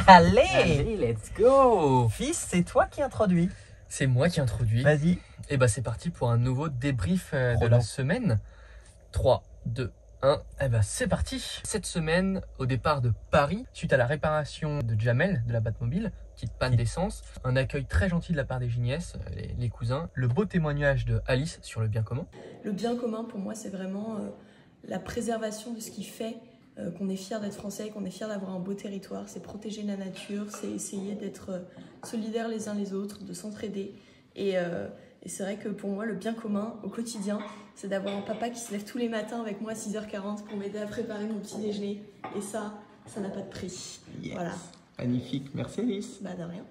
Allez, let's go. Fils, c'est toi qui introduis. C'est moi qui introduis. Vas-y. Et bah c'est parti pour un nouveau débrief de Trop la long. semaine. 3, 2, 1. Et bah c'est parti. Cette semaine, au départ de Paris, suite à la réparation de Jamel de la Batmobile, petite panne d'essence, un accueil très gentil de la part des Gignes, les cousins, le beau témoignage de Alice sur le bien commun. Le bien commun, pour moi, c'est vraiment la préservation de ce qui fait qu'on est fier d'être français, qu'on est fier d'avoir un beau territoire. C'est protéger la nature, c'est essayer d'être solidaires les uns les autres, de s'entraider. Et c'est vrai que pour moi, le bien commun au quotidien, c'est d'avoir un papa qui se lève tous les matins avec moi à 6h40 pour m'aider à préparer mon petit déjeuner. Et ça n'a pas de prix. Yes. Voilà. Magnifique, merci Alice. Bah de rien.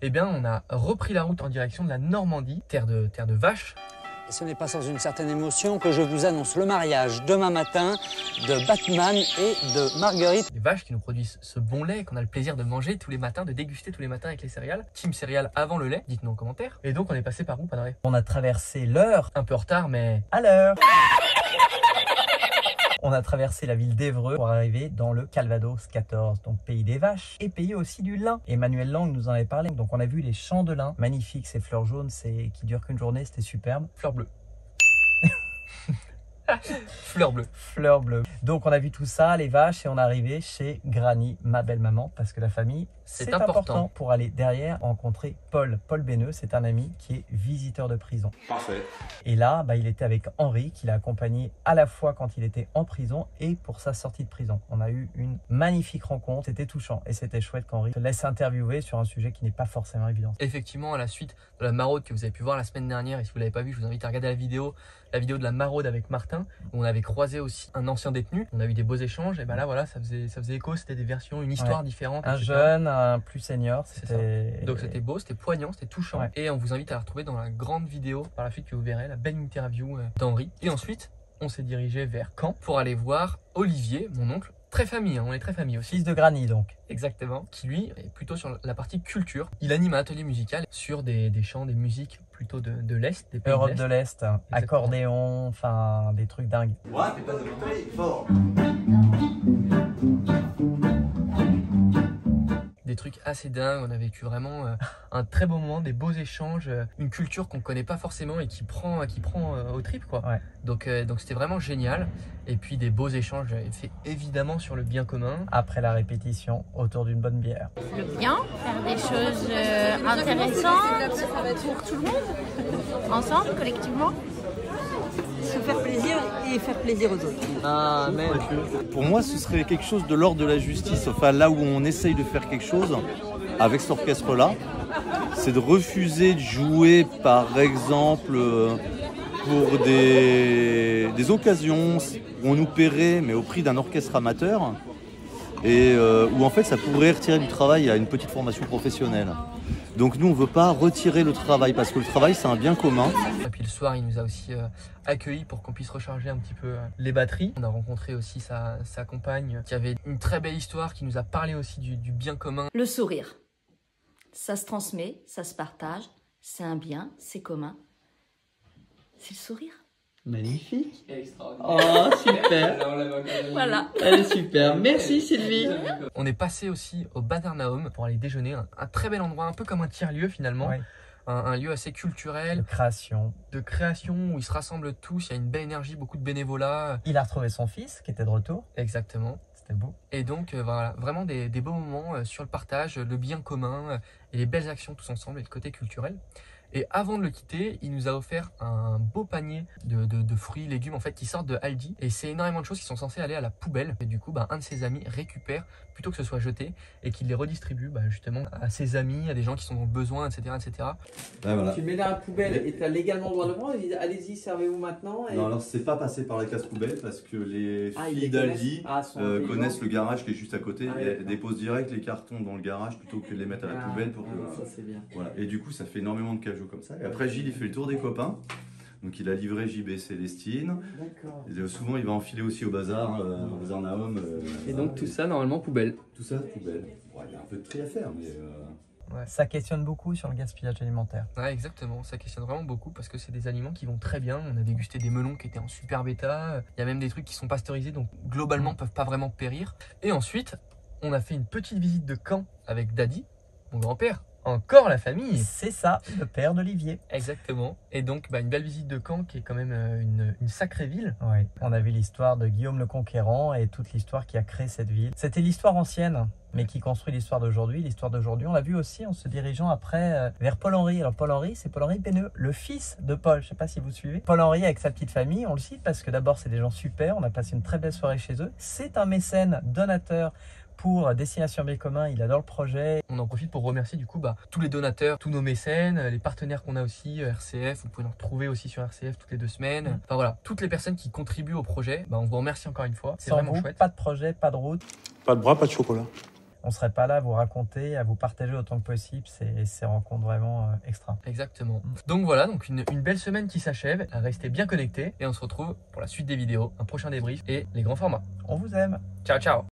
Eh bien, on a repris la route en direction de la Normandie, terre de vaches. Et ce n'est pas sans une certaine émotion que je vous annonce le mariage demain matin de Batman et de Marguerite. Des vaches qui nous produisent ce bon lait qu'on a le plaisir de manger tous les matins, de déguster tous les matins avec les céréales. Team céréales avant le lait, dites-nous en commentaire. Et donc on est passé par où, Padré? On a traversé l'Eure Un peu en retard, mais à l'heure. On a traversé la ville d'Évreux pour arriver dans le Calvados 14, donc pays des vaches et pays aussi du lin. Emmanuel Lang nous en avait parlé. Donc on a vu les champs de lin, magnifiques, ces fleurs jaunes, qui durent qu'une journée, c'était superbe. fleur bleue. Fleur bleue. Fleurs bleues. Donc on a vu tout ça, les vaches, et on est arrivé chez Granny, ma belle-maman, parce que la famille, C'est important. pour aller derrière rencontrer Paul. Paul Béneux, c'est un ami qui est visiteur de prison. Parfait. Et là, il était avec Henri, qui l'a accompagné à la fois quand il était en prison et pour sa sortie de prison. On a eu une magnifique rencontre, c'était touchant et c'était chouette qu'Henri se laisse interviewer sur un sujet qui n'est pas forcément évident. Effectivement, à la suite de la maraude que vous avez pu voir la semaine dernière, et si vous ne l'avez pas vu, je vous invite à regarder la vidéo de la maraude avec Martin, où on avait croisé aussi un ancien détenu. On a eu des beaux échanges, et ben là, voilà, ça faisait écho, c'était des versions, une histoire différente. Un etc. jeune, un plus senior, C'est c'était... Donc c'était beau, c'était poignant, c'était touchant. Ouais. Et on vous invite à la retrouver dans la grande vidéo par la suite que vous verrez, la belle interview d'Henri. Et ensuite, on s'est dirigé vers Caen pour aller voir Olivier, mon oncle. Très famille, hein, on est très famille aussi. Fils de Granny, donc. Exactement. Qui lui est plutôt sur la partie culture. Il anime un atelier musical sur des chants, des musiques plutôt de l'Est, des pays Europe de l'Est, Exactement. accordéon, enfin des trucs dingues. Ouais, t'es pas fort. Des trucs assez dingues. On a vécu vraiment un très beau moment, des beaux échanges, une culture qu'on connaît pas forcément et qui prend au trip, quoi. Ouais. Donc c'était vraiment génial. Et puis des beaux échanges faits évidemment sur le bien commun. Après la répétition, autour d'une bonne bière. Le bien, faire des choses intéressantes pour tout le monde, ensemble, collectivement. Se faire plaisir et faire plaisir aux autres. Pour moi, ce serait quelque chose de l'ordre de la justice. Enfin, là où on essaye de faire quelque chose avec cet orchestre-là, c'est de refuser de jouer, par exemple, pour des occasions où on nous paierait, mais au prix d'un orchestre amateur, et où en fait ça pourrait retirer du travail à une petite formation professionnelle. Donc nous, on ne veut pas retirer le travail, parce que le travail, c'est un bien commun. Et puis le soir, il nous a aussi accueillis pour qu'on puisse recharger un petit peu les batteries. On a rencontré aussi sa compagne qui avait une très belle histoire, qui nous a parlé aussi du bien commun. Le sourire, ça se transmet, ça se partage, c'est un bien, c'est commun. C'est le sourire. Magnifique. Extraordinaire. Oh, super. Voilà. Elle est super. Merci Sylvie. On est passé aussi au Badarnaum pour aller déjeuner. Un très bel endroit, un peu comme un tiers-lieu finalement. Ouais. Un lieu assez culturel, De création. où ils se rassemblent tous. Il y a une belle énergie, beaucoup de bénévolat. Il a retrouvé son fils qui était de retour. Exactement. C'était beau. Et donc voilà, vraiment des beaux moments sur le partage, le bien commun et les belles actions tous ensemble et le côté culturel. Et avant de le quitter, il nous a offert un beau panier de fruits, légumes en fait qui sortent de Aldi. Et c'est énormément de choses qui sont censées aller à la poubelle. Et du coup, un de ses amis récupère plutôt que ce soit jeté et qu'il les redistribue justement à ses amis, à des gens qui sont dans le besoin, etc. etc. Ben voilà. Tu mets dans la poubelle et tu as légalement le droit de prendre. Ils disent allez-y, servez-vous maintenant. Et... Non, alors c'est pas passé par la casse poubelle parce que les Ah, ils filles les d'Aldi sont intelligents. connaissent le garage qui est juste à côté Ah, et elles d'accord. déposent direct les cartons dans le garage plutôt que de les mettre à la poubelle pour que. Ça c'est bien. Voilà. Et du coup, ça fait énormément de cajou comme ça. Et après, Gilles, il fait le tour des copains. Donc, il a livré JB Célestine. D'accord. Et, souvent, il va enfiler aussi au bazar, au bazar Nahum. Et donc tout ça normalement poubelle. Tout ça, poubelle. Ouais, il y a un peu de tri à faire, mais. Ça questionne beaucoup sur le gaspillage alimentaire. Ouais, exactement, ça questionne vraiment beaucoup parce que c'est des aliments qui vont très bien. On a dégusté des melons qui étaient en super bêta. Il y a même des trucs qui sont pasteurisés, donc globalement peuvent pas vraiment périr. Et ensuite, on a fait une petite visite de camp avec Daddy, mon grand-père. Encore la famille. C'est ça, le père d'Olivier. Exactement. Et donc, une belle visite de Caen qui est quand même une sacrée ville. Oui, on a vu l'histoire de Guillaume le Conquérant et toute l'histoire qui a créé cette ville. C'était l'histoire ancienne, mais qui construit l'histoire d'aujourd'hui. L'histoire d'aujourd'hui, on l'a vu aussi en se dirigeant après vers Paul-Henri. Alors Paul-Henri, c'est Paul-Henri Penneux, le fils de Paul. Je ne sais pas si vous suivez. Paul-Henri avec sa petite famille, on le cite parce que d'abord, c'est des gens super. On a passé une très belle soirée chez eux. C'est un mécène donateur pour Destination Bien Commun, il adore le projet. On en profite pour remercier du coup tous les donateurs, tous nos mécènes, les partenaires qu'on a aussi, RCF, vous pouvez nous retrouver aussi sur RCF toutes les 2 semaines. Enfin voilà, toutes les personnes qui contribuent au projet, on vous remercie encore une fois, c'est vraiment chouette. Pas de projet, pas de route. Pas de bras, pas de chocolat. On ne serait pas là à vous raconter, à vous partager autant que possible ces rencontres vraiment extra. Exactement. Donc voilà, donc une belle semaine qui s'achève. Restez bien connectés et on se retrouve pour la suite des vidéos, un prochain débrief et les grands formats. On vous aime. Ciao, ciao.